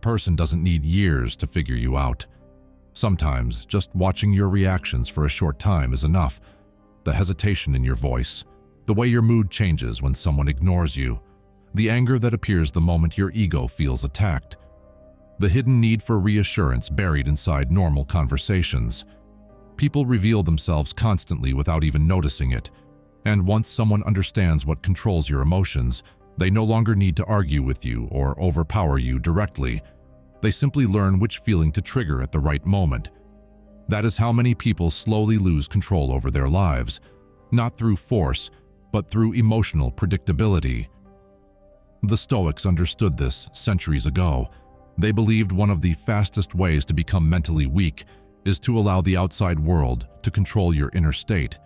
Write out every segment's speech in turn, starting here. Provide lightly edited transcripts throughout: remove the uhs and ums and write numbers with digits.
person doesn't need years to figure you out. Sometimes, just watching your reactions for a short time is enough. The hesitation in your voice, the way your mood changes when someone ignores you, the anger that appears the moment your ego feels attacked, the hidden need for reassurance buried inside normal conversations. People reveal themselves constantly without even noticing it, and once someone understands what controls your emotions, they no longer need to argue with you or overpower you directly. They simply learn which feeling to trigger at the right moment. That is how many people slowly lose control over their lives, not through force, but through emotional predictability. The Stoics understood this centuries ago. They believed one of the fastest ways to become mentally weak is to allow the outside world to control your inner state.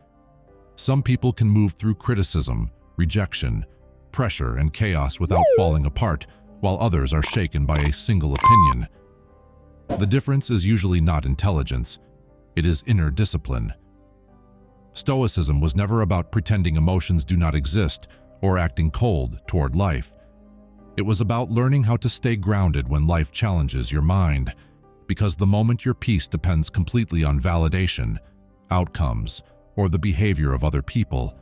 Some people can move through criticism, rejection, pressure, and chaos without falling apart, while others are shaken by a single opinion. The difference is usually not intelligence, it is inner discipline. Stoicism was never about pretending emotions do not exist or acting cold toward life. It was about learning how to stay grounded when life challenges your mind, because the moment your peace depends completely on validation, outcomes, or the behavior of other people,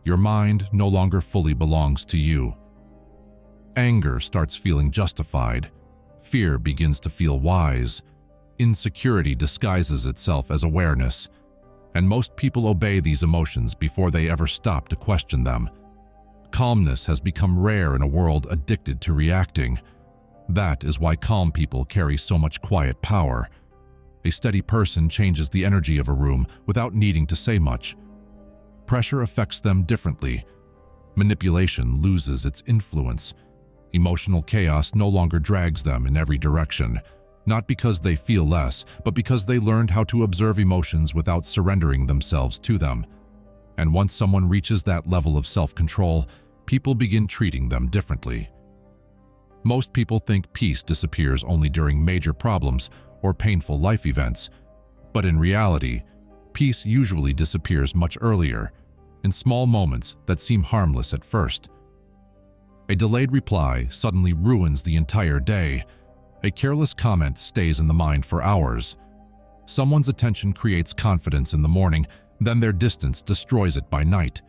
your mind no longer fully belongs to you. Anger starts feeling justified, fear begins to feel wise, insecurity disguises itself as awareness, and most people obey these emotions before they ever stop to question them. Calmness has become rare in a world addicted to reacting. That is why calm people carry so much quiet power. A steady person changes the energy of a room without needing to say much. Pressure affects them differently. Manipulation loses its influence. Emotional chaos no longer drags them in every direction, not because they feel less, but because they learned how to observe emotions without surrendering themselves to them. And once someone reaches that level of self-control, people begin treating them differently. Most people think peace disappears only during major problems or painful life events, but in reality, peace usually disappears much earlier, in small moments that seem harmless at first. A delayed reply suddenly ruins the entire day. A careless comment stays in the mind for hours. Someone's attention creates confidence in the morning, then their distance destroys it by night.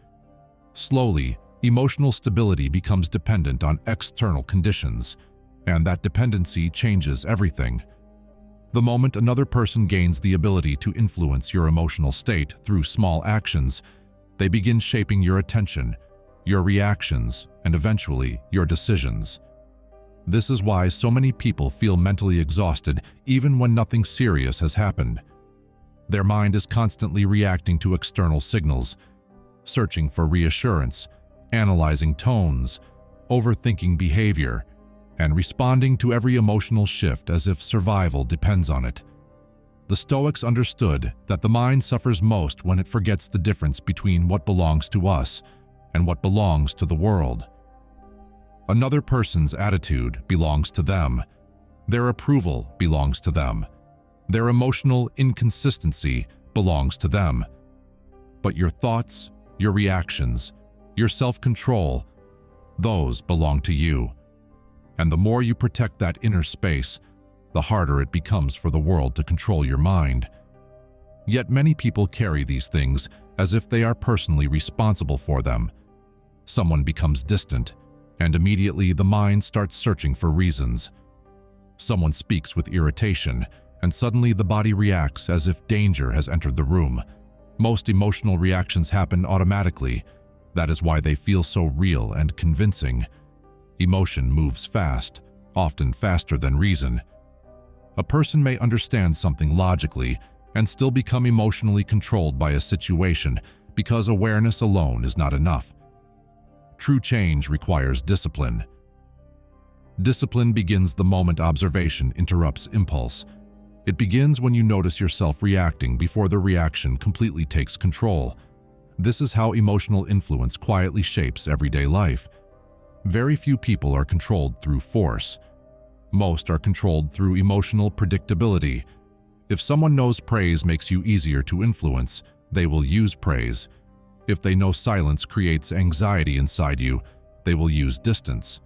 Slowly, emotional stability becomes dependent on external conditions, and that dependency changes everything. The moment another person gains the ability to influence your emotional state through small actions, they begin shaping your attention, your reactions, and eventually your decisions. This is why so many people feel mentally exhausted even when nothing serious has happened. Their mind is constantly reacting to external signals, searching for reassurance, analyzing tones, overthinking behavior, and responding to every emotional shift as if survival depends on it. The Stoics understood that the mind suffers most when it forgets the difference between what belongs to us and what belongs to the world. Another person's attitude belongs to them. Their approval belongs to them. Their emotional inconsistency belongs to them. But your thoughts, your reactions, your self-control, those belong to you. And the more you protect that inner space, the harder it becomes for the world to control your mind. Yet many people carry these things as if they are personally responsible for them. Someone becomes distant, and immediately the mind starts searching for reasons. Someone speaks with irritation, and suddenly the body reacts as if danger has entered the room. Most emotional reactions happen automatically. That is why they feel so real and convincing. Emotion moves fast, often faster than reason. A person may understand something logically and still become emotionally controlled by a situation because awareness alone is not enough. True change requires discipline. Discipline begins the moment observation interrupts impulse. It begins when you notice yourself reacting before the reaction completely takes control. This is how emotional influence quietly shapes everyday life. Very few people are controlled through force. Most are controlled through emotional predictability. If someone knows praise makes you easier to influence, they will use praise. If they know silence creates anxiety inside you, they will use distance.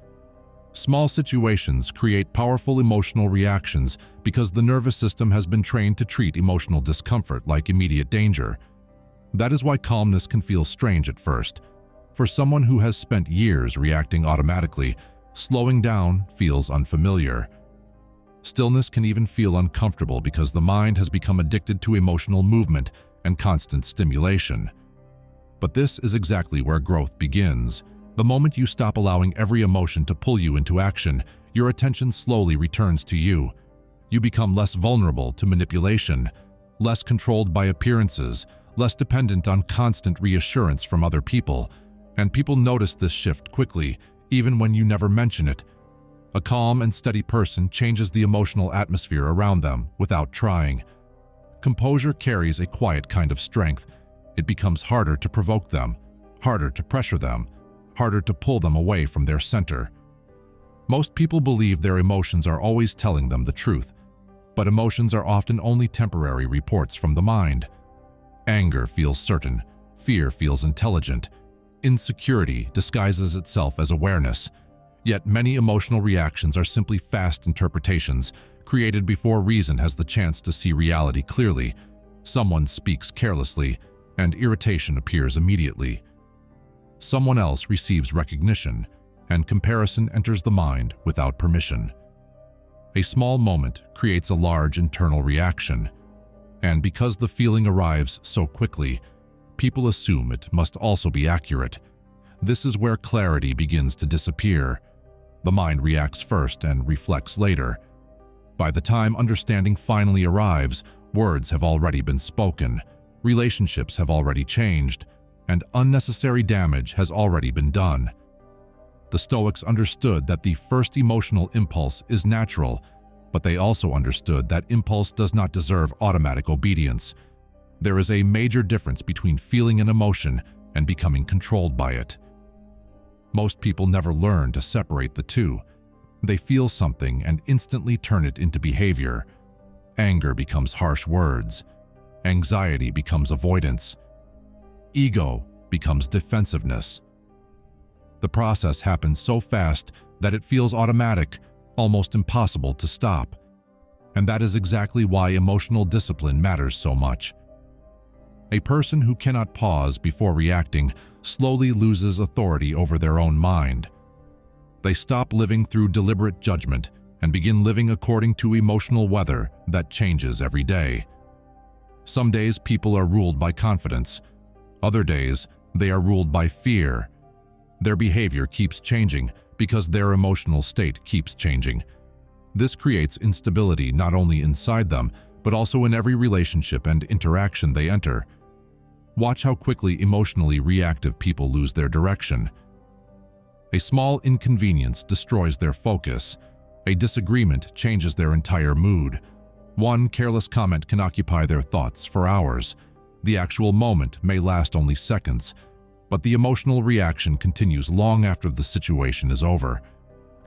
Small situations create powerful emotional reactions because the nervous system has been trained to treat emotional discomfort like immediate danger. That is why calmness can feel strange at first. For someone who has spent years reacting automatically, slowing down feels unfamiliar. Stillness can even feel uncomfortable because the mind has become addicted to emotional movement and constant stimulation. But this is exactly where growth begins. The moment you stop allowing every emotion to pull you into action, your attention slowly returns to you. You become less vulnerable to manipulation, less controlled by appearances, less dependent on constant reassurance from other people. And people notice this shift quickly, even when you never mention it. A calm and steady person changes the emotional atmosphere around them without trying. Composure carries a quiet kind of strength. It becomes harder to provoke them, harder to pressure them, harder to pull them away from their center. Most people believe their emotions are always telling them the truth, but emotions are often only temporary reports from the mind. Anger feels certain, fear feels intelligent, insecurity disguises itself as awareness. Yet many emotional reactions are simply fast interpretations, created before reason has the chance to see reality clearly. Someone speaks carelessly, and irritation appears immediately. Someone else receives recognition, and comparison enters the mind without permission. A small moment creates a large internal reaction, and because the feeling arrives so quickly, people assume it must also be accurate. This is where clarity begins to disappear. The mind reacts first and reflects later. By the time understanding finally arrives, words have already been spoken, relationships have already changed, and unnecessary damage has already been done. The Stoics understood that the first emotional impulse is natural, but they also understood that impulse does not deserve automatic obedience. There is a major difference between feeling an emotion and becoming controlled by it. Most people never learn to separate the two. They feel something and instantly turn it into behavior. Anger becomes harsh words. Anxiety becomes avoidance. Ego becomes defensiveness. The process happens so fast that it feels automatic, almost impossible to stop. And that is exactly why emotional discipline matters so much. A person who cannot pause before reacting slowly loses authority over their own mind. They stop living through deliberate judgment and begin living according to emotional weather that changes every day. Some days people are ruled by confidence. Other days, they are ruled by fear. Their behavior keeps changing because their emotional state keeps changing. This creates instability not only inside them, but also in every relationship and interaction they enter. Watch how quickly emotionally reactive people lose their direction. A small inconvenience destroys their focus. A disagreement changes their entire mood. One careless comment can occupy their thoughts for hours. The actual moment may last only seconds, but the emotional reaction continues long after the situation is over.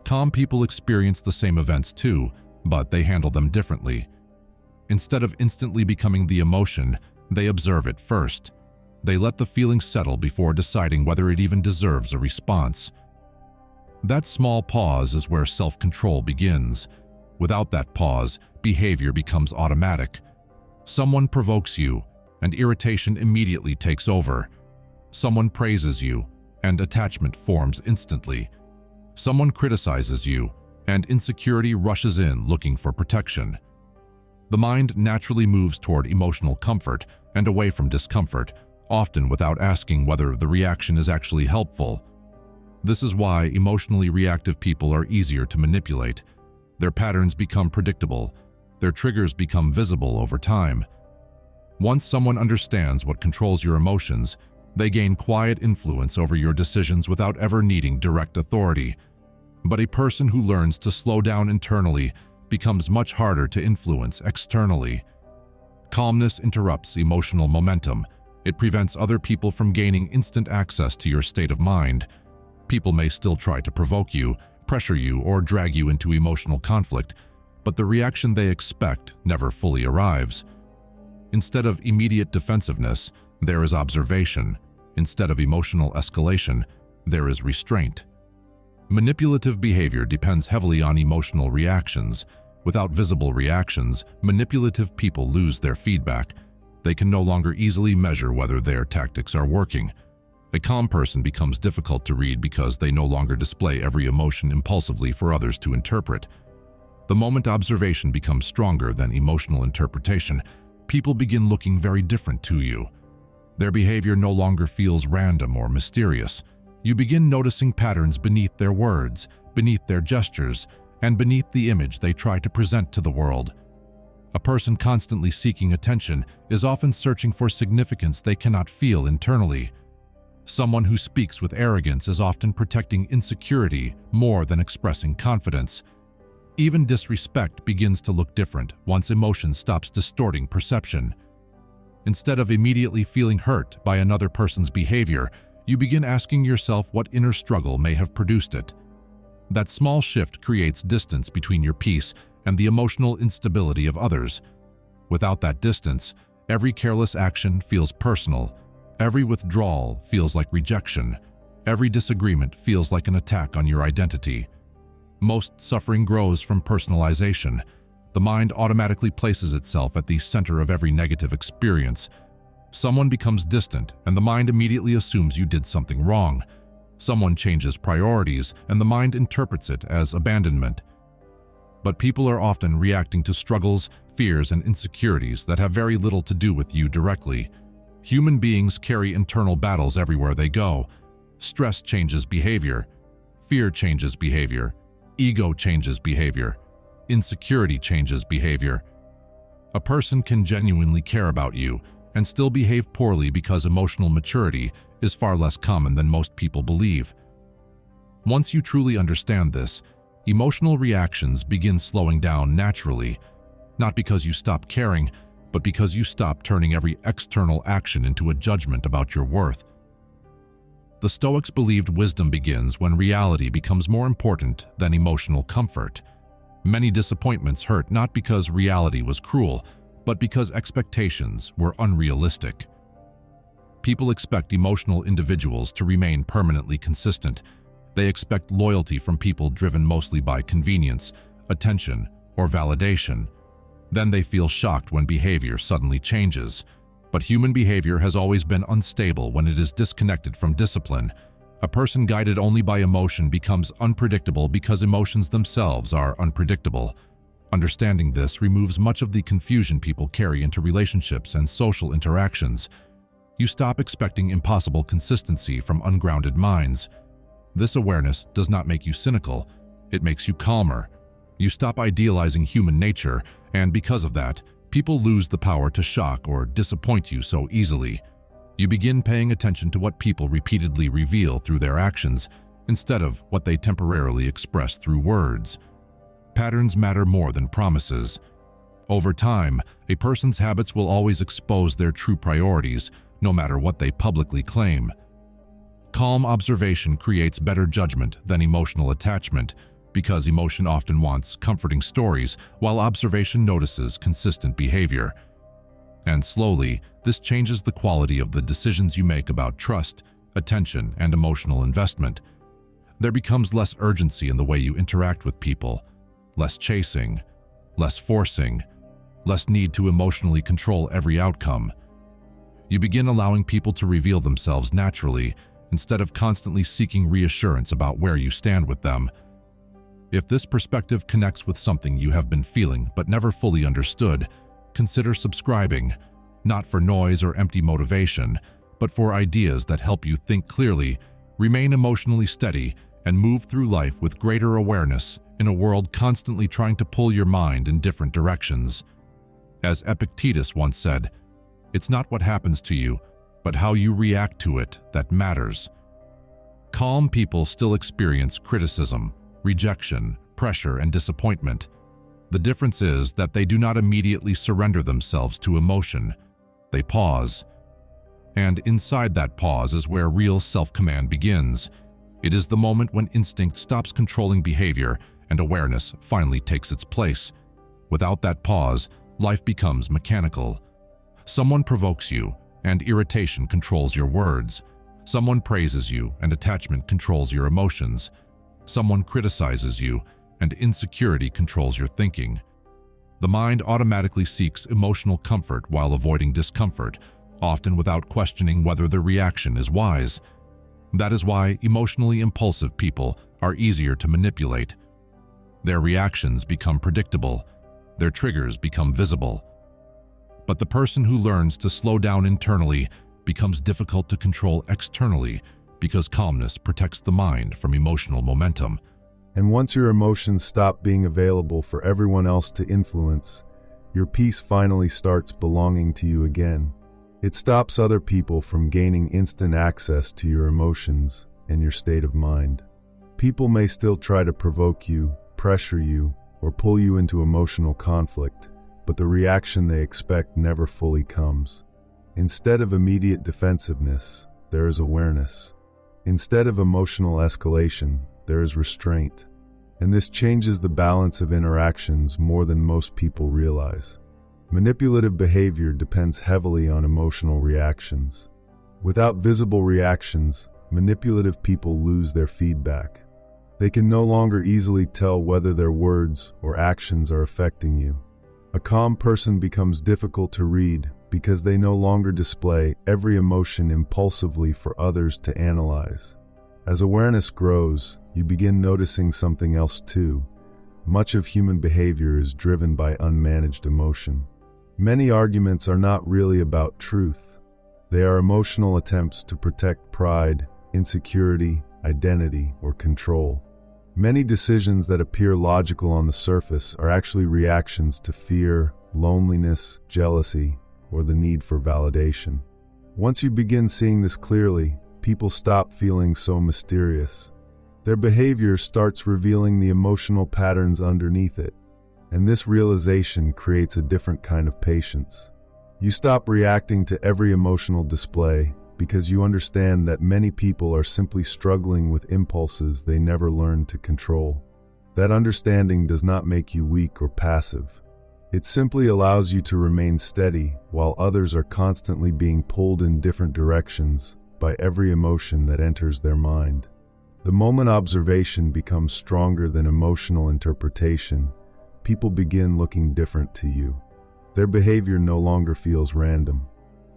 Calm people experience the same events too, but they handle them differently. Instead of instantly becoming the emotion, they observe it first. They let the feeling settle before deciding whether it even deserves a response. That small pause is where self-control begins. Without that pause, behavior becomes automatic. Someone provokes you, and irritation immediately takes over. Someone praises you, and attachment forms instantly. Someone criticizes you, and insecurity rushes in looking for protection. The mind naturally moves toward emotional comfort and away from discomfort, often without asking whether the reaction is actually helpful. This is why emotionally reactive people are easier to manipulate. Their patterns become predictable. Their triggers become visible over time. Once someone understands what controls your emotions, they gain quiet influence over your decisions without ever needing direct authority. But a person who learns to slow down internally becomes much harder to influence externally. Calmness interrupts emotional momentum. It prevents other people from gaining instant access to your state of mind. People may still try to provoke you, pressure you, or drag you into emotional conflict, but the reaction they expect never fully arrives. Instead of immediate defensiveness, there is observation. Instead of emotional escalation, there is restraint. Manipulative behavior depends heavily on emotional reactions. Without visible reactions, manipulative people lose their feedback. They can no longer easily measure whether their tactics are working. A calm person becomes difficult to read because they no longer display every emotion impulsively for others to interpret. The moment observation becomes stronger than emotional interpretation, people begin looking very different to you. Their behavior no longer feels random or mysterious. You begin noticing patterns beneath their words, beneath their gestures, and beneath the image they try to present to the world. A person constantly seeking attention is often searching for significance they cannot feel internally. Someone who speaks with arrogance is often protecting insecurity more than expressing confidence. Even disrespect begins to look different once emotion stops distorting perception. Instead of immediately feeling hurt by another person's behavior, you begin asking yourself what inner struggle may have produced it. That small shift creates distance between your peace and the emotional instability of others. Without that distance, every careless action feels personal. Every withdrawal feels like rejection. Every disagreement feels like an attack on your identity. Most suffering grows from personalization. The mind automatically places itself at the center of every negative experience. Someone becomes distant, and the mind immediately assumes you did something wrong. Someone changes priorities, and the mind interprets it as abandonment. But people are often reacting to struggles, fears, and insecurities that have very little to do with you directly. Human beings carry internal battles everywhere they go. Stress changes behavior. Fear changes behavior. Ego changes behavior. Insecurity changes behavior. A person can genuinely care about you and still behave poorly because emotional maturity is far less common than most people believe. Once you truly understand this, emotional reactions begin slowing down naturally, not because you stop caring, but because you stop turning every external action into a judgment about your worth. The Stoics believed wisdom begins when reality becomes more important than emotional comfort. Many disappointments hurt not because reality was cruel, but because expectations were unrealistic. People expect emotional individuals to remain permanently consistent. They expect loyalty from people driven mostly by convenience, attention, or validation. Then they feel shocked when behavior suddenly changes. But human behavior has always been unstable when it is disconnected from discipline. A person guided only by emotion becomes unpredictable because emotions themselves are unpredictable. Understanding this removes much of the confusion people carry into relationships and social interactions. You stop expecting impossible consistency from ungrounded minds. This awareness does not make you cynical, it makes you calmer. You stop idealizing human nature, and because of that, people lose the power to shock or disappoint you so easily. You begin paying attention to what people repeatedly reveal through their actions, instead of what they temporarily express through words. Patterns matter more than promises. Over time, a person's habits will always expose their true priorities, no matter what they publicly claim. Calm observation creates better judgment than emotional attachment, because emotion often wants comforting stories, while observation notices consistent behavior. And slowly, this changes the quality of the decisions you make about trust, attention, and emotional investment. There becomes less urgency in the way you interact with people, less chasing, less forcing, less need to emotionally control every outcome. You begin allowing people to reveal themselves naturally, instead of constantly seeking reassurance about where you stand with them. If this perspective connects with something you have been feeling but never fully understood, consider subscribing, not for noise or empty motivation, but for ideas that help you think clearly, remain emotionally steady, and move through life with greater awareness in a world constantly trying to pull your mind in different directions. As Epictetus once said, "It's not what happens to you, but how you react to it that matters." Calm people still experience criticism, rejection, pressure, and disappointment. The difference is that they do not immediately surrender themselves to emotion. They pause. And inside that pause is where real self-command begins. It is the moment when instinct stops controlling behavior and awareness finally takes its place. Without that pause, life becomes mechanical. Someone provokes you, and irritation controls your words. Someone praises you, and attachment controls your emotions. Someone criticizes you, and insecurity controls your thinking. The mind automatically seeks emotional comfort while avoiding discomfort, often without questioning whether the reaction is wise. That is why emotionally impulsive people are easier to manipulate. Their reactions become predictable, their triggers become visible. But the person who learns to slow down internally becomes difficult to control externally because calmness protects the mind from emotional momentum. And once your emotions stop being available for everyone else to influence, your peace finally starts belonging to you again. It stops other people from gaining instant access to your emotions and your state of mind. People may still try to provoke you, pressure you, or pull you into emotional conflict, but the reaction they expect never fully comes. Instead of immediate defensiveness, there is awareness. Instead of emotional escalation, there is restraint. And this changes the balance of interactions more than most people realize. Manipulative behavior depends heavily on emotional reactions. Without visible reactions, manipulative people lose their feedback. They can no longer easily tell whether their words or actions are affecting you. A calm person becomes difficult to read because they no longer display every emotion impulsively for others to analyze. As awareness grows, you begin noticing something else too. Much of human behavior is driven by unmanaged emotion. Many arguments are not really about truth. They are emotional attempts to protect pride, insecurity, identity, or control. Many decisions that appear logical on the surface are actually reactions to fear, loneliness, jealousy, or the need for validation. Once you begin seeing this clearly, people stop feeling so mysterious. Their behavior starts revealing the emotional patterns underneath it, and this realization creates a different kind of patience. You stop reacting to every emotional display because you understand that many people are simply struggling with impulses they never learned to control. That understanding does not make you weak or passive. It simply allows you to remain steady while others are constantly being pulled in different directions by every emotion that enters their mind. The moment observation becomes stronger than emotional interpretation, people begin looking different to you. Their behavior no longer feels random.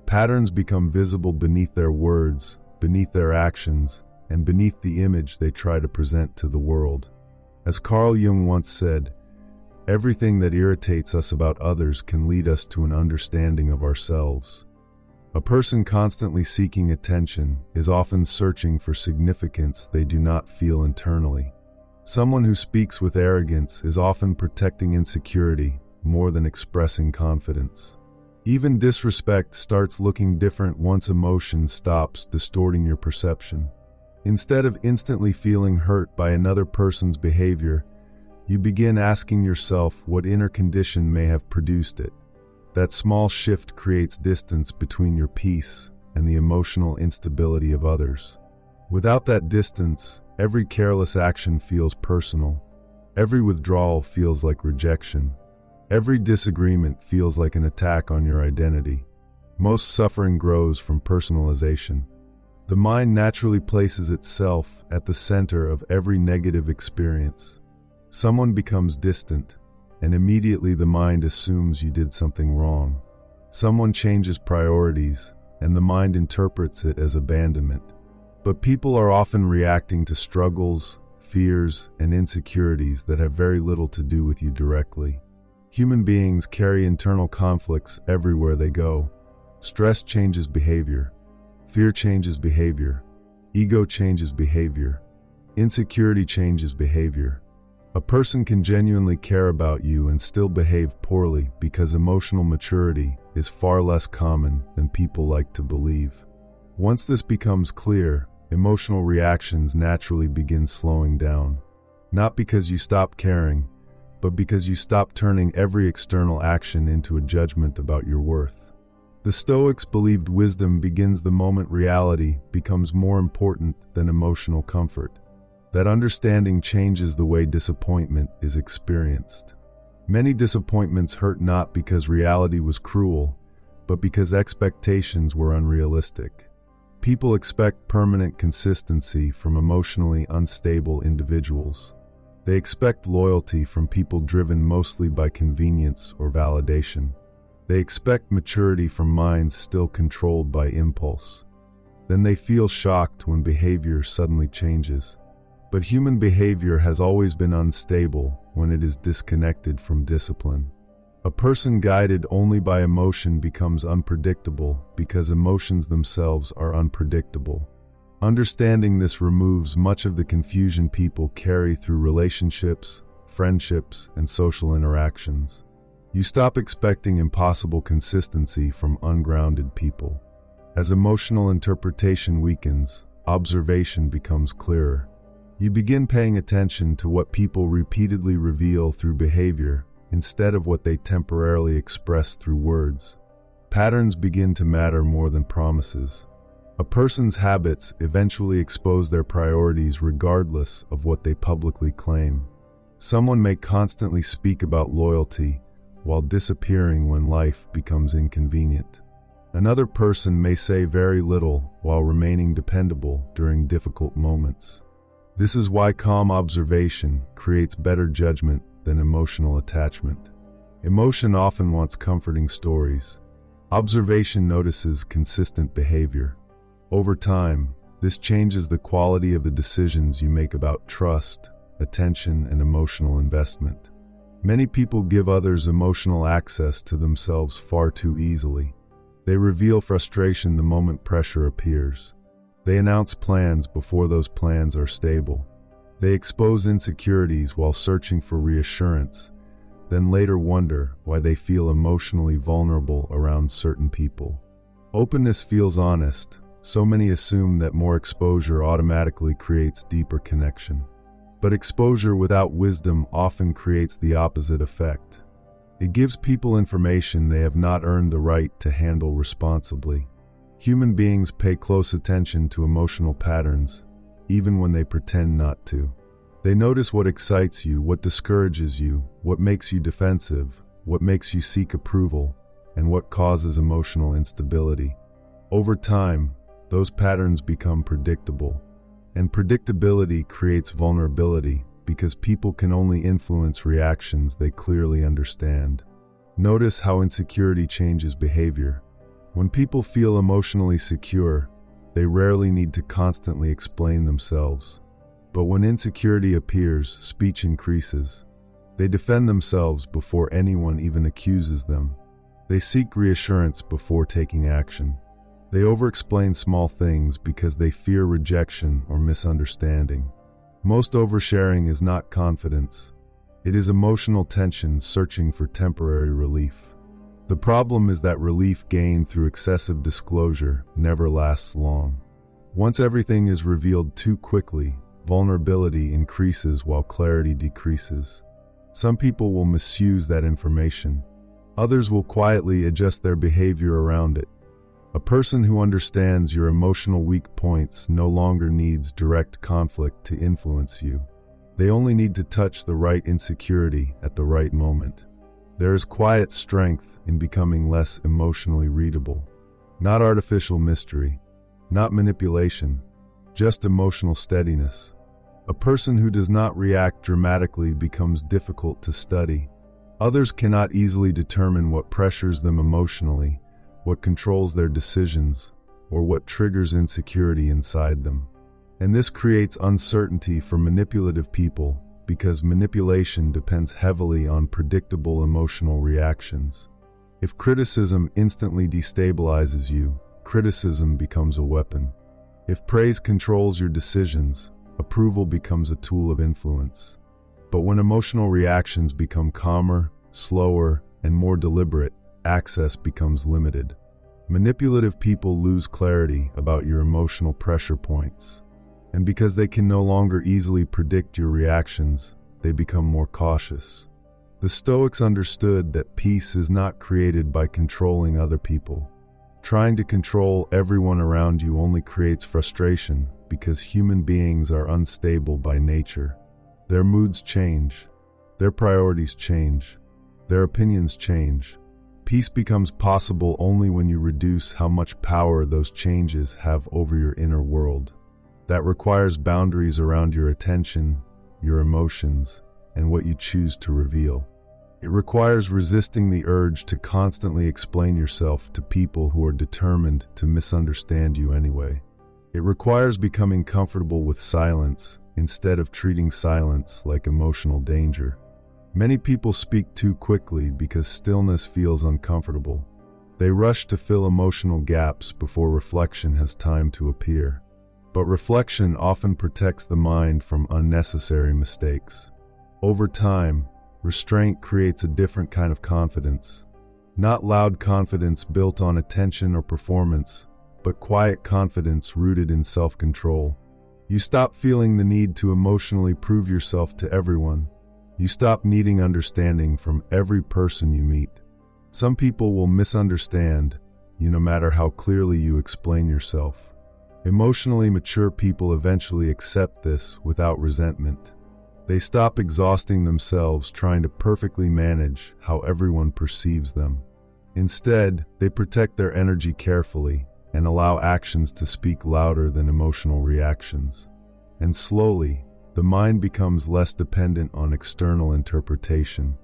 Patterns become visible beneath their words, beneath their actions, and beneath the image they try to present to the world. As Carl Jung once said, everything that irritates us about others can lead us to an understanding of ourselves. A person constantly seeking attention is often searching for significance they do not feel internally. Someone who speaks with arrogance is often protecting insecurity more than expressing confidence. Even disrespect starts looking different once emotion stops distorting your perception. Instead of instantly feeling hurt by another person's behavior, you begin asking yourself what inner condition may have produced it. That small shift creates distance between your peace and the emotional instability of others. Without that distance, every careless action feels personal. Every withdrawal feels like rejection. Every disagreement feels like an attack on your identity. Most suffering grows from personalization. The mind naturally places itself at the center of every negative experience. Someone becomes distant, and immediately the mind assumes you did something wrong. Someone changes priorities, and the mind interprets it as abandonment. But people are often reacting to struggles, fears, and insecurities that have very little to do with you directly. Human beings carry internal conflicts everywhere they go. Stress changes behavior. Fear changes behavior. Ego changes behavior. Insecurity changes behavior. A person can genuinely care about you and still behave poorly because emotional maturity is far less common than people like to believe. Once this becomes clear, emotional reactions naturally begin slowing down. Not because you stop caring, but because you stop turning every external action into a judgment about your worth. The Stoics believed wisdom begins the moment reality becomes more important than emotional comfort. That understanding changes the way disappointment is experienced. Many disappointments hurt not because reality was cruel, but because expectations were unrealistic. People expect permanent consistency from emotionally unstable individuals. They expect loyalty from people driven mostly by convenience or validation. They expect maturity from minds still controlled by impulse. Then they feel shocked when behavior suddenly changes. But human behavior has always been unstable when it is disconnected from discipline. A person guided only by emotion becomes unpredictable because emotions themselves are unpredictable. Understanding this removes much of the confusion people carry through relationships, friendships, and social interactions. You stop expecting impossible consistency from ungrounded people. As emotional interpretation weakens, observation becomes clearer. You begin paying attention to what people repeatedly reveal through behavior instead of what they temporarily express through words. Patterns begin to matter more than promises. A person's habits eventually expose their priorities regardless of what they publicly claim. Someone may constantly speak about loyalty while disappearing when life becomes inconvenient. Another person may say very little while remaining dependable during difficult moments. This is why calm observation creates better judgment than emotional attachment. Emotion often wants comforting stories. Observation notices consistent behavior. Over time, this changes the quality of the decisions you make about trust, attention, and emotional investment. Many people give others emotional access to themselves far too easily. They reveal frustration the moment pressure appears. They announce plans before those plans are stable. They expose insecurities while searching for reassurance, then later wonder why they feel emotionally vulnerable around certain people. Openness feels honest. So many assume that more exposure automatically creates deeper connection. But exposure without wisdom often creates the opposite effect. It gives people information they have not earned the right to handle responsibly. Human beings pay close attention to emotional patterns, even when they pretend not to. They notice what excites you, what discourages you, what makes you defensive, what makes you seek approval, and what causes emotional instability. Over time, those patterns become predictable. And predictability creates vulnerability because people can only influence reactions they clearly understand. Notice how insecurity changes behavior. When people feel emotionally secure, they rarely need to constantly explain themselves. But when insecurity appears, speech increases. They defend themselves before anyone even accuses them. They seek reassurance before taking action. They over-explain small things because they fear rejection or misunderstanding. Most oversharing is not confidence. It is emotional tension searching for temporary relief. The problem is that relief gained through excessive disclosure never lasts long. Once everything is revealed too quickly, vulnerability increases while clarity decreases. Some people will misuse that information. Others will quietly adjust their behavior around it. A person who understands your emotional weak points no longer needs direct conflict to influence you. They only need to touch the right insecurity at the right moment. There is quiet strength in becoming less emotionally readable. Not artificial mystery, not manipulation, just emotional steadiness. A person who does not react dramatically becomes difficult to study. Others cannot easily determine what pressures them emotionally, what controls their decisions, or what triggers insecurity inside them. And this creates uncertainty for manipulative people because manipulation depends heavily on predictable emotional reactions. If criticism instantly destabilizes you, criticism becomes a weapon. If praise controls your decisions, approval becomes a tool of influence. But when emotional reactions become calmer, slower, and more deliberate, access becomes limited. Manipulative people lose clarity about your emotional pressure points. And because they can no longer easily predict your reactions, they become more cautious. The Stoics understood that peace is not created by controlling other people. Trying to control everyone around you only creates frustration because human beings are unstable by nature. Their moods change. Their priorities change. Their opinions change. Peace becomes possible only when you reduce how much power those changes have over your inner world. That requires boundaries around your attention, your emotions, and what you choose to reveal. It requires resisting the urge to constantly explain yourself to people who are determined to misunderstand you anyway. It requires becoming comfortable with silence instead of treating silence like emotional danger. Many people speak too quickly because stillness feels uncomfortable. They rush to fill emotional gaps before reflection has time to appear. But reflection often protects the mind from unnecessary mistakes. Over time, restraint creates a different kind of confidence. Not loud confidence built on attention or performance, but quiet confidence rooted in self-control. You stop feeling the need to emotionally prove yourself to everyone. You stop needing understanding from every person you meet. Some people will misunderstand you no matter how clearly you explain yourself. Emotionally mature people eventually accept this without resentment. They stop exhausting themselves trying to perfectly manage how everyone perceives them. Instead, they protect their energy carefully and allow actions to speak louder than emotional reactions. And slowly, the mind becomes less dependent on external interpretation.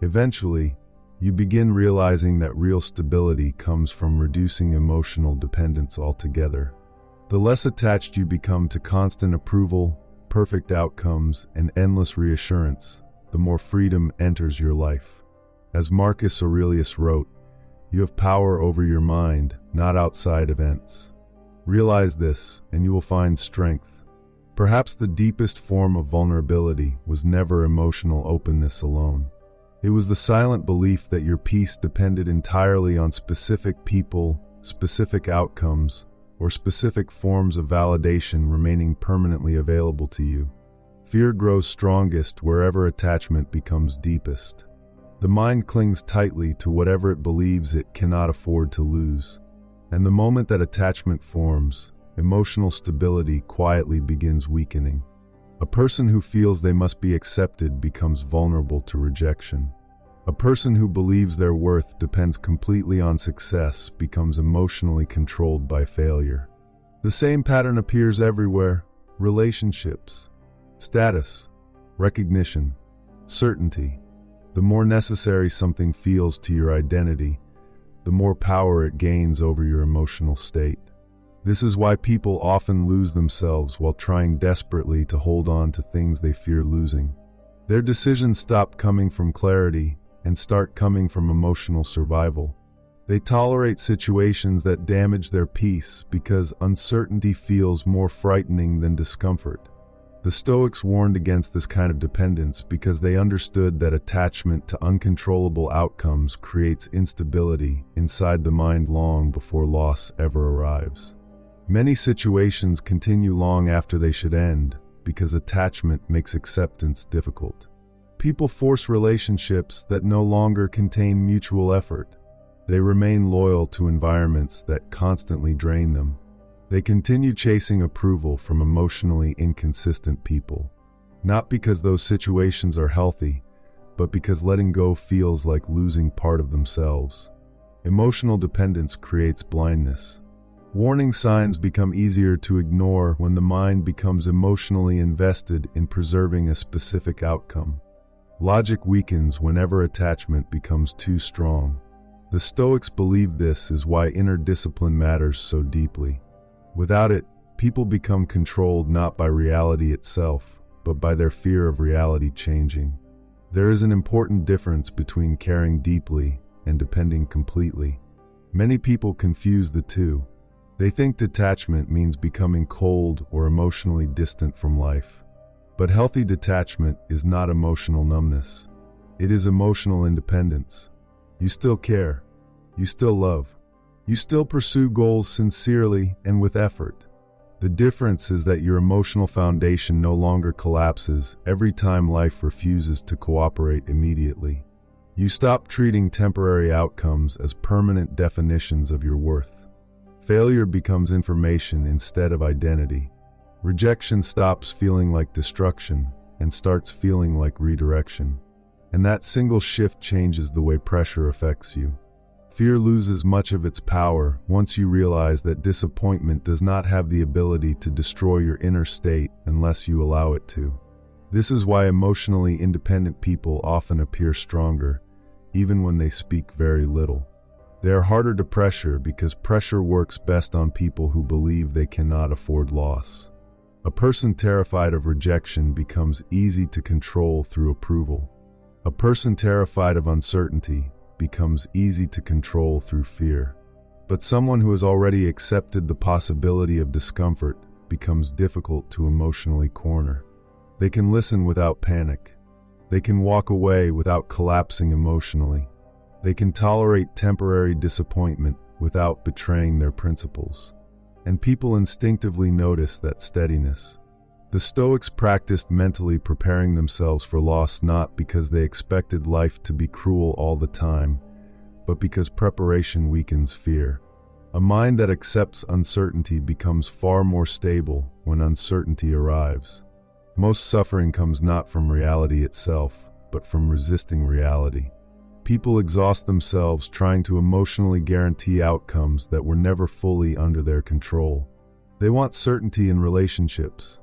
Eventually, you begin realizing that real stability comes from reducing emotional dependence altogether. The less attached you become to constant approval, perfect outcomes, and endless reassurance, the more freedom enters your life. As Marcus Aurelius wrote, "You have power over your mind, not outside events." Realize this, and you will find strength. Perhaps the deepest form of vulnerability was never emotional openness alone. It was the silent belief that your peace depended entirely on specific people, specific outcomes, or specific forms of validation remaining permanently available to you. Fear grows strongest wherever attachment becomes deepest. The mind clings tightly to whatever it believes it cannot afford to lose. And the moment that attachment forms, emotional stability quietly begins weakening. A person who feels they must be accepted becomes vulnerable to rejection. A person who believes their worth depends completely on success becomes emotionally controlled by failure. The same pattern appears everywhere: relationships, status, recognition, certainty. The more necessary something feels to your identity, the more power it gains over your emotional state. This is why people often lose themselves while trying desperately to hold on to things they fear losing. Their decisions stop coming from clarity and start coming from emotional survival. They tolerate situations that damage their peace because uncertainty feels more frightening than discomfort. The Stoics warned against this kind of dependence because they understood that attachment to uncontrollable outcomes creates instability inside the mind long before loss ever arrives. Many situations continue long after they should end because attachment makes acceptance difficult. People force relationships that no longer contain mutual effort. They remain loyal to environments that constantly drain them. They continue chasing approval from emotionally inconsistent people. Not because those situations are healthy, but because letting go feels like losing part of themselves. Emotional dependence creates blindness. Warning signs become easier to ignore when the mind becomes emotionally invested in preserving a specific outcome. Logic weakens whenever attachment becomes too strong. The Stoics believe this is why inner discipline matters so deeply. Without it, people become controlled not by reality itself, but by their fear of reality changing. There is an important difference between caring deeply and depending completely. Many people confuse the two. They think detachment means becoming cold or emotionally distant from life. But healthy detachment is not emotional numbness. It is emotional independence. You still care. You still love. You still pursue goals sincerely and with effort. The difference is that your emotional foundation no longer collapses every time life refuses to cooperate immediately. You stop treating temporary outcomes as permanent definitions of your worth. Failure becomes information instead of identity. Rejection stops feeling like destruction and starts feeling like redirection. And that single shift changes the way pressure affects you. Fear loses much of its power once you realize that disappointment does not have the ability to destroy your inner state unless you allow it to. This is why emotionally independent people often appear stronger, even when they speak very little. They are harder to pressure because pressure works best on people who believe they cannot afford loss. A person terrified of rejection becomes easy to control through approval. A person terrified of uncertainty becomes easy to control through fear. But someone who has already accepted the possibility of discomfort becomes difficult to emotionally corner. They can listen without panic. They can walk away without collapsing emotionally. They can tolerate temporary disappointment without betraying their principles. And people instinctively notice that steadiness. The Stoics practiced mentally preparing themselves for loss not because they expected life to be cruel all the time, but because preparation weakens fear. A mind that accepts uncertainty becomes far more stable when uncertainty arrives. Most suffering comes not from reality itself, but from resisting reality. People exhaust themselves trying to emotionally guarantee outcomes that were never fully under their control. They want certainty in relationships,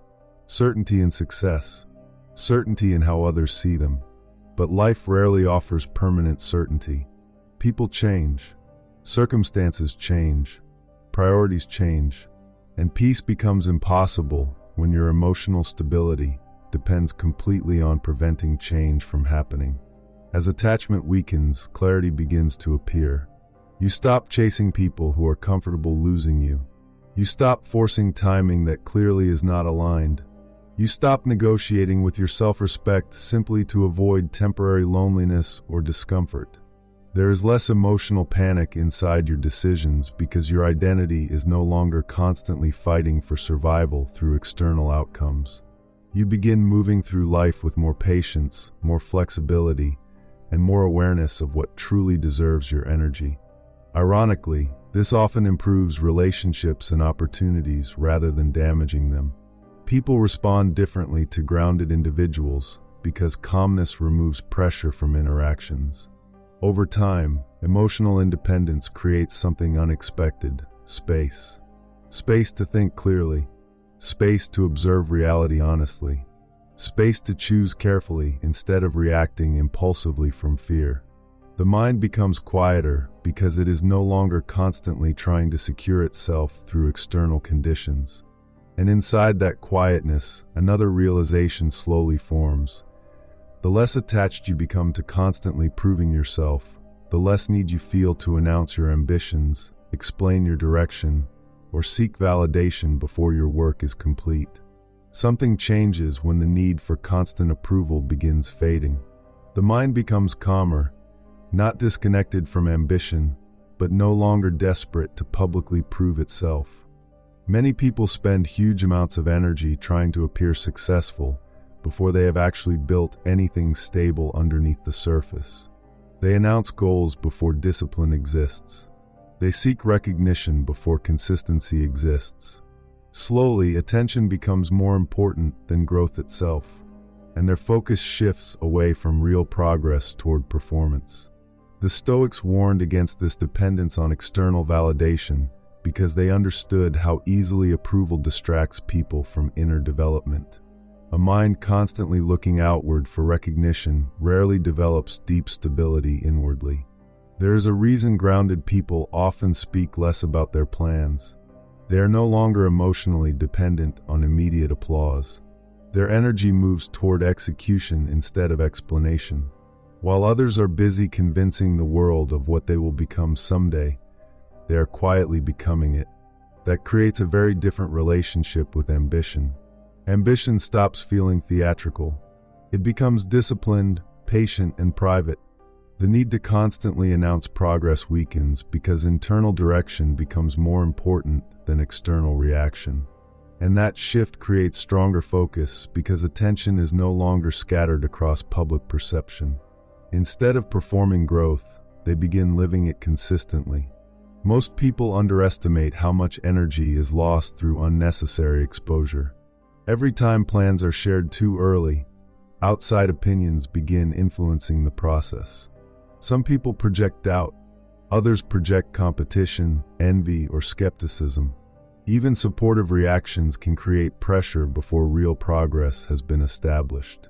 certainty in success, certainty in how others see them. But life rarely offers permanent certainty. People change, circumstances change, priorities change, and peace becomes impossible when your emotional stability depends completely on preventing change from happening. As attachment weakens, clarity begins to appear. You stop chasing people who are comfortable losing you. You stop forcing timing that clearly is not aligned. You stop negotiating with your self-respect simply to avoid temporary loneliness or discomfort. There is less emotional panic inside your decisions because your identity is no longer constantly fighting for survival through external outcomes. You begin moving through life with more patience, more flexibility, and more awareness of what truly deserves your energy. Ironically, this often improves relationships and opportunities rather than damaging them. People respond differently to grounded individuals because calmness removes pressure from interactions. Over time, emotional independence creates something unexpected: space. Space to think clearly. Space to observe reality honestly. Space to choose carefully instead of reacting impulsively from fear. The mind becomes quieter because it is no longer constantly trying to secure itself through external conditions. And inside that quietness, another realization slowly forms. The less attached you become to constantly proving yourself, the less need you feel to announce your ambitions, explain your direction, or seek validation before your work is complete. Something changes when the need for constant approval begins fading. The mind becomes calmer, not disconnected from ambition, but no longer desperate to publicly prove itself. Many people spend huge amounts of energy trying to appear successful before they have actually built anything stable underneath the surface. They announce goals before discipline exists. They seek recognition before consistency exists. Slowly, attention becomes more important than growth itself, and their focus shifts away from real progress toward performance. The Stoics warned against this dependence on external validation because they understood how easily approval distracts people from inner development. A mind constantly looking outward for recognition rarely develops deep stability inwardly. There is a reason grounded people often speak less about their plans. They are no longer emotionally dependent on immediate applause. Their energy moves toward execution instead of explanation. While others are busy convincing the world of what they will become someday, they are quietly becoming it. That creates a very different relationship with ambition. Ambition stops feeling theatrical. It becomes disciplined, patient, and private. The need to constantly announce progress weakens because internal direction becomes more important than external reaction. And that shift creates stronger focus because attention is no longer scattered across public perception. Instead of performing growth, they begin living it consistently. Most people underestimate how much energy is lost through unnecessary exposure. Every time plans are shared too early, outside opinions begin influencing the process. Some people project doubt. Others project competition, envy, or skepticism. Even supportive reactions can create pressure before real progress has been established.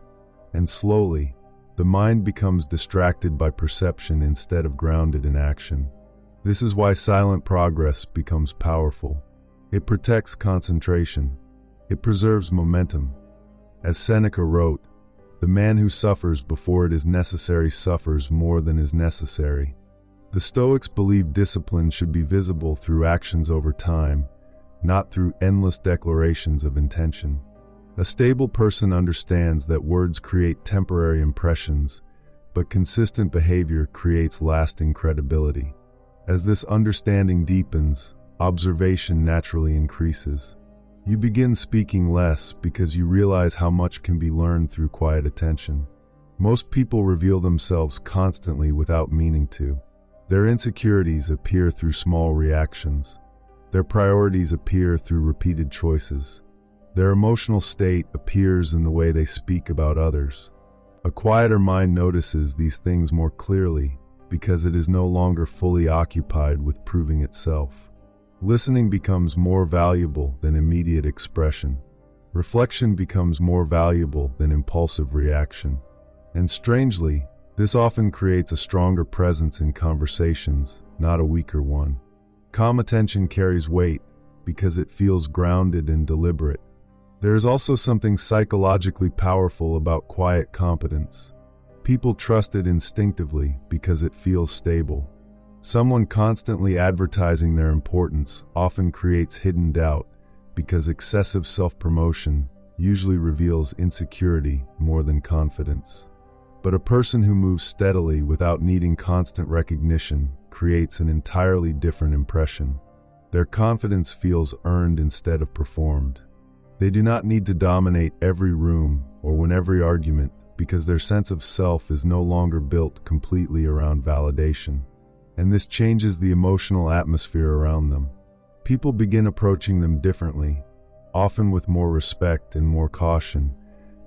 And slowly, the mind becomes distracted by perception instead of grounded in action. This is why silent progress becomes powerful. It protects concentration. It preserves momentum. As Seneca wrote, "The man who suffers before it is necessary suffers more than is necessary." The Stoics believe discipline should be visible through actions over time, not through endless declarations of intention. A stable person understands that words create temporary impressions, but consistent behavior creates lasting credibility. As this understanding deepens, observation naturally increases. You begin speaking less because you realize how much can be learned through quiet attention. Most people reveal themselves constantly without meaning to. Their insecurities appear through small reactions. Their priorities appear through repeated choices. Their emotional state appears in the way they speak about others. A quieter mind notices these things more clearly because it is no longer fully occupied with proving itself. Listening becomes more valuable than immediate expression. Reflection becomes more valuable than impulsive reaction. And strangely, this often creates a stronger presence in conversations, not a weaker one. Calm attention carries weight because it feels grounded and deliberate. There is also something psychologically powerful about quiet competence. People trust it instinctively because it feels stable. Someone constantly advertising their importance often creates hidden doubt because excessive self-promotion usually reveals insecurity more than confidence. But a person who moves steadily without needing constant recognition creates an entirely different impression. Their confidence feels earned instead of performed. They do not need to dominate every room or win every argument because their sense of self is no longer built completely around validation. And this changes the emotional atmosphere around them. People begin approaching them differently, often with more respect and more caution,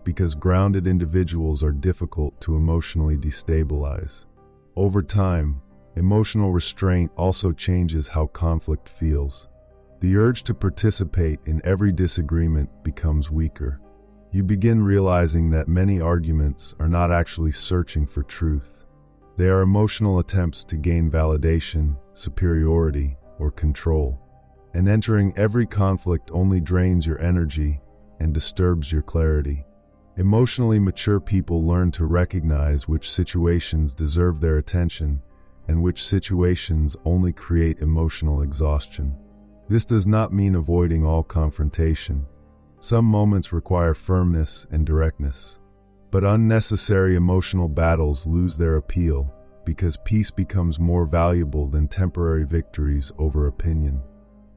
because grounded individuals are difficult to emotionally destabilize. Over time, emotional restraint also changes how conflict feels. The urge to participate in every disagreement becomes weaker. You begin realizing that many arguments are not actually searching for truth. They are emotional attempts to gain validation, superiority, or control. And entering every conflict only drains your energy and disturbs your clarity. Emotionally mature people learn to recognize which situations deserve their attention and which situations only create emotional exhaustion. This does not mean avoiding all confrontation. Some moments require firmness and directness. But unnecessary emotional battles lose their appeal because peace becomes more valuable than temporary victories over opinion.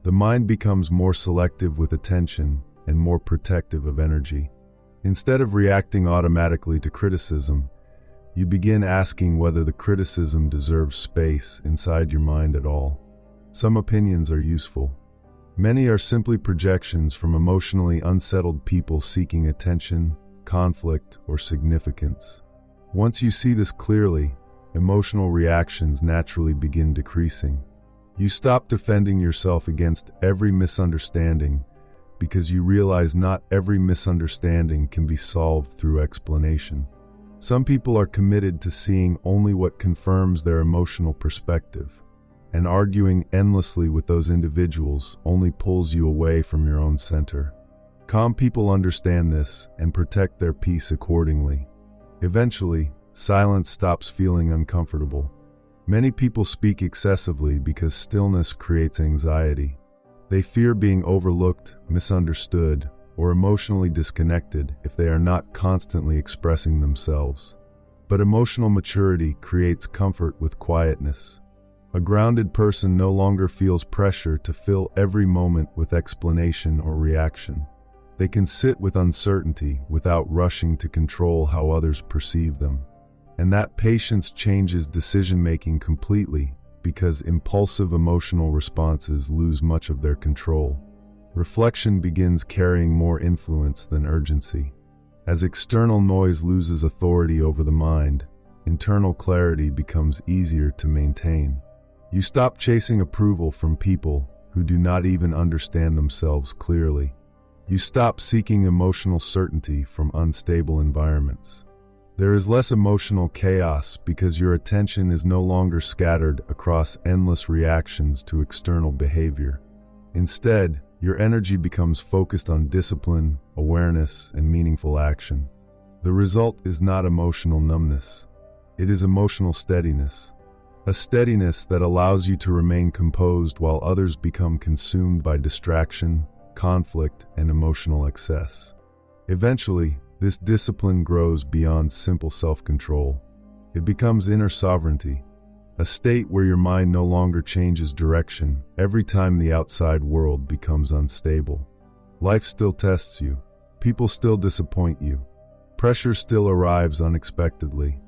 The mind becomes more selective with attention and more protective of energy. Instead of reacting automatically to criticism, you begin asking whether the criticism deserves space inside your mind at all. Some opinions are useful. Many are simply projections from emotionally unsettled people seeking attention, conflict, or significance. Once you see this clearly, emotional reactions naturally begin decreasing. You stop defending yourself against every misunderstanding because you realize not every misunderstanding can be solved through explanation. Some people are committed to seeing only what confirms their emotional perspective, and arguing endlessly with those individuals only pulls you away from your own center. Calm people understand this and protect their peace accordingly. Eventually, silence stops feeling uncomfortable. Many people speak excessively because stillness creates anxiety. They fear being overlooked, misunderstood, or emotionally disconnected if they are not constantly expressing themselves. But emotional maturity creates comfort with quietness. A grounded person no longer feels pressure to fill every moment with explanation or reaction. They can sit with uncertainty without rushing to control how others perceive them. And that patience changes decision-making completely because impulsive emotional responses lose much of their control. Reflection begins carrying more influence than urgency. As external noise loses authority over the mind, internal clarity becomes easier to maintain. You stop chasing approval from people who do not even understand themselves clearly. You stop seeking emotional certainty from unstable environments. There is less emotional chaos because your attention is no longer scattered across endless reactions to external behavior. Instead, your energy becomes focused on discipline, awareness, and meaningful action. The result is not emotional numbness. It is emotional steadiness. A steadiness that allows you to remain composed while others become consumed by distraction, conflict, and emotional excess. Eventually, this discipline grows beyond simple self-control. It becomes inner sovereignty, a state where your mind no longer changes direction every time the outside world becomes unstable. Life still tests you. People still disappoint you. Pressure still arrives unexpectedly.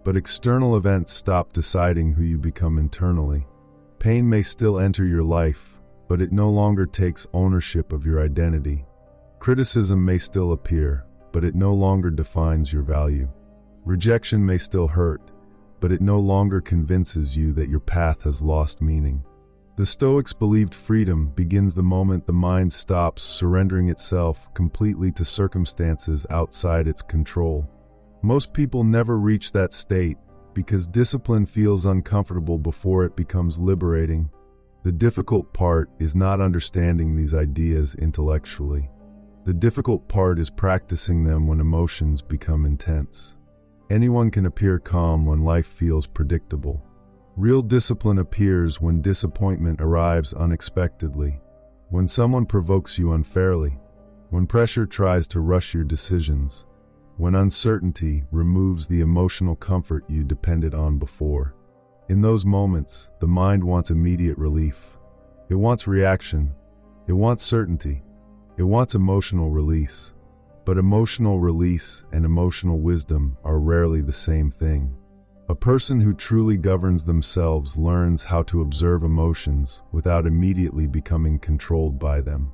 But external events stop deciding who you become internally. Pain may still enter your life, but it no longer takes ownership of your identity. Criticism may still appear, but it no longer defines your value. Rejection may still hurt, but it no longer convinces you that your path has lost meaning. The Stoics believed freedom begins the moment the mind stops surrendering itself completely to circumstances outside its control. Most people never reach that state because discipline feels uncomfortable before it becomes liberating. The difficult part is not understanding these ideas intellectually. The difficult part is practicing them when emotions become intense. Anyone can appear calm when life feels predictable. Real discipline appears when disappointment arrives unexpectedly, when someone provokes you unfairly, when pressure tries to rush your decisions, when uncertainty removes the emotional comfort you depended on before. In those moments, the mind wants immediate relief. It wants reaction. It wants certainty. It wants emotional release. But emotional release and emotional wisdom are rarely the same thing. A person who truly governs themselves learns how to observe emotions without immediately becoming controlled by them.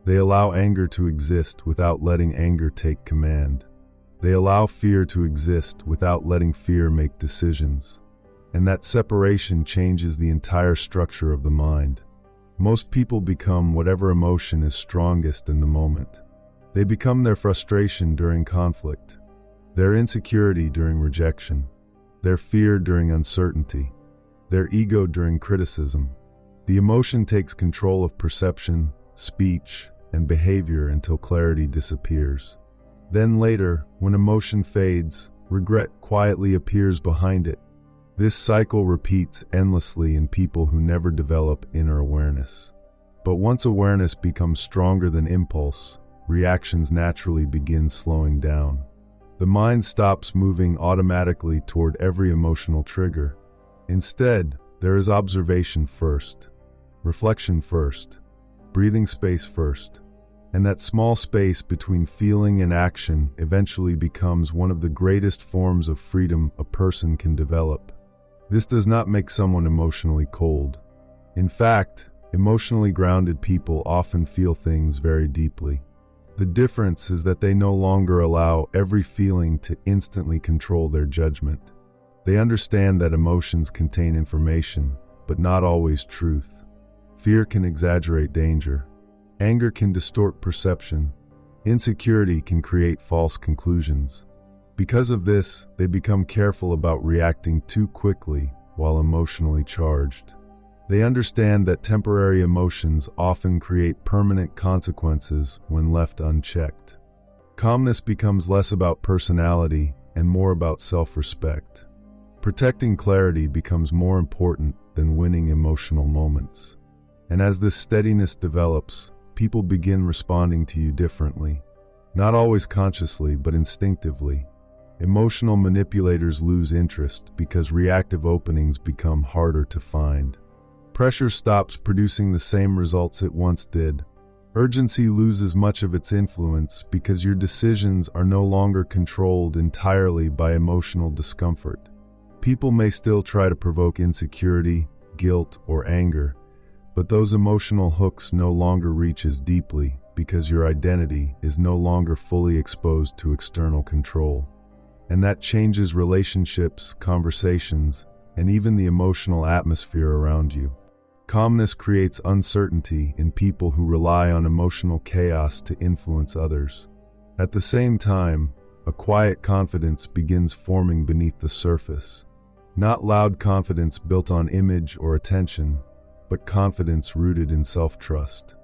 They allow anger to exist without letting anger take command. They allow fear to exist without letting fear make decisions. And that separation changes the entire structure of the mind. Most people become whatever emotion is strongest in the moment. They become their frustration during conflict, their insecurity during rejection, their fear during uncertainty, their ego during criticism. The emotion takes control of perception, speech, and behavior until clarity disappears. Then later, when emotion fades, regret quietly appears behind it. This cycle repeats endlessly in people who never develop inner awareness. But once awareness becomes stronger than impulse, reactions naturally begin slowing down. The mind stops moving automatically toward every emotional trigger. Instead, there is observation first, reflection first, breathing space first. And that small space between feeling and action eventually becomes one of the greatest forms of freedom a person can develop. This does not make someone emotionally cold. In fact, emotionally grounded people often feel things very deeply. The difference is that they no longer allow every feeling to instantly control their judgment. They understand that emotions contain information, but not always truth. Fear can exaggerate danger. Anger can distort perception. Insecurity can create false conclusions. Because of this, they become careful about reacting too quickly while emotionally charged. They understand that temporary emotions often create permanent consequences when left unchecked. Calmness becomes less about personality and more about self-respect. Protecting clarity becomes more important than winning emotional moments. And as this steadiness develops, people begin responding to you differently. Not always consciously, but instinctively. Emotional manipulators lose interest because reactive openings become harder to find. Pressure stops producing the same results it once did. Urgency loses much of its influence because your decisions are no longer controlled entirely by emotional discomfort. People may still try to provoke insecurity, guilt, or anger, but those emotional hooks no longer reach as deeply because your identity is no longer fully exposed to external control. And that changes relationships, conversations, and even the emotional atmosphere around you. Calmness creates uncertainty in people who rely on emotional chaos to influence others. At the same time, a quiet confidence begins forming beneath the surface. Not loud confidence built on image or attention, but confidence rooted in self-trust.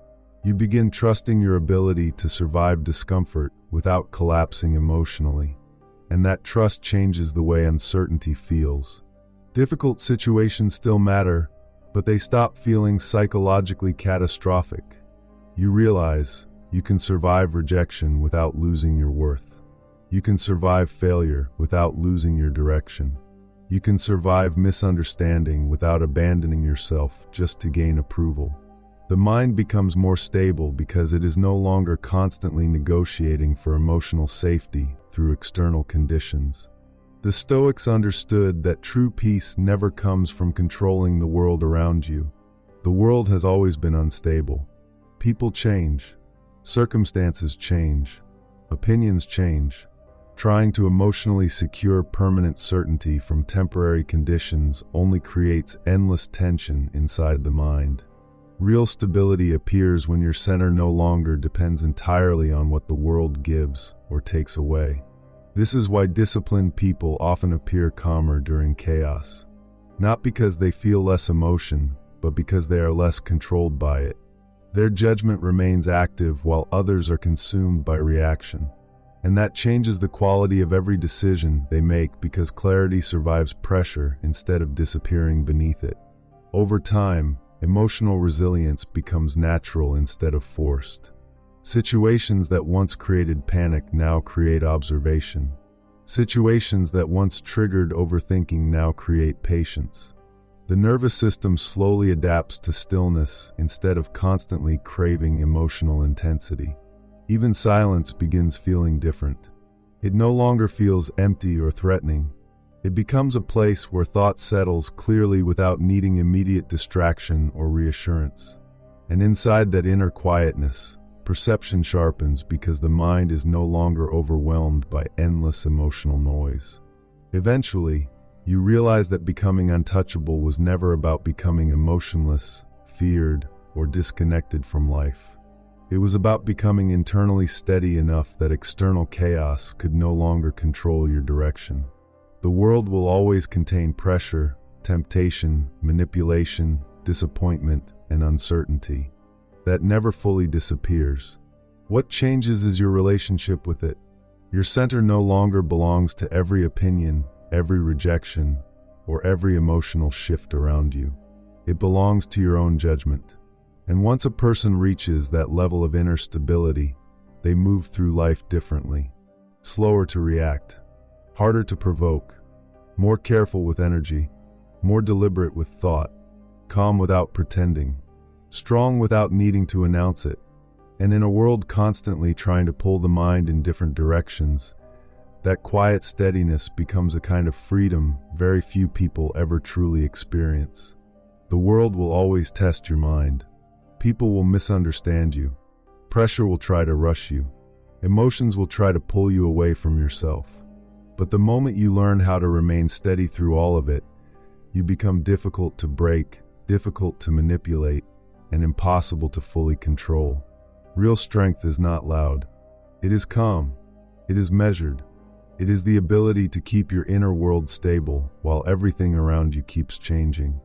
You begin trusting your ability to survive discomfort without collapsing emotionally, and that trust changes the way uncertainty feels. Difficult situations still matter, but they stop feeling psychologically catastrophic. You realize you can survive rejection without losing your worth. You can survive failure without losing your direction. You can survive misunderstanding without abandoning yourself just to gain approval. The mind becomes more stable because it is no longer constantly negotiating for emotional safety through external conditions. The Stoics understood that true peace never comes from controlling the world around you. The world has always been unstable. People change. Circumstances change. Opinions change. Trying to emotionally secure permanent certainty from temporary conditions only creates endless tension inside the mind. Real stability appears when your center no longer depends entirely on what the world gives or takes away. This is why disciplined people often appear calmer during chaos. Not because they feel less emotion, but because they are less controlled by it. Their judgment remains active while others are consumed by reaction. And that changes the quality of every decision they make because clarity survives pressure instead of disappearing beneath it. Over time, emotional resilience becomes natural instead of forced. Situations that once created panic now create observation. Situations that once triggered overthinking now create patience. The nervous system slowly adapts to stillness instead of constantly craving emotional intensity. Even silence begins feeling different. It no longer feels empty or threatening. It becomes a place where thought settles clearly without needing immediate distraction or reassurance. And inside that inner quietness, perception sharpens because the mind is no longer overwhelmed by endless emotional noise. Eventually, you realize that becoming untouchable was never about becoming emotionless, feared, or disconnected from life. It was about becoming internally steady enough that external chaos could no longer control your direction. The world will always contain pressure, temptation, manipulation, disappointment, and uncertainty. That never fully disappears. What changes is your relationship with it. Your center no longer belongs to every opinion, every rejection, or every emotional shift around you. It belongs to your own judgment. And once a person reaches that level of inner stability, they move through life differently. Slower to react, harder to provoke, more careful with energy, more deliberate with thought, calm without pretending, strong without needing to announce it. And in a world constantly trying to pull the mind in different directions, that quiet steadiness becomes a kind of freedom very few people ever truly experience. The world will always test your mind. People will misunderstand you. Pressure will try to rush you. Emotions will try to pull you away from yourself. But the moment you learn how to remain steady through all of it, you become difficult to break, difficult to manipulate, and impossible to fully control. Real strength is not loud. It is calm. It is measured. It is the ability to keep your inner world stable while everything around you keeps changing.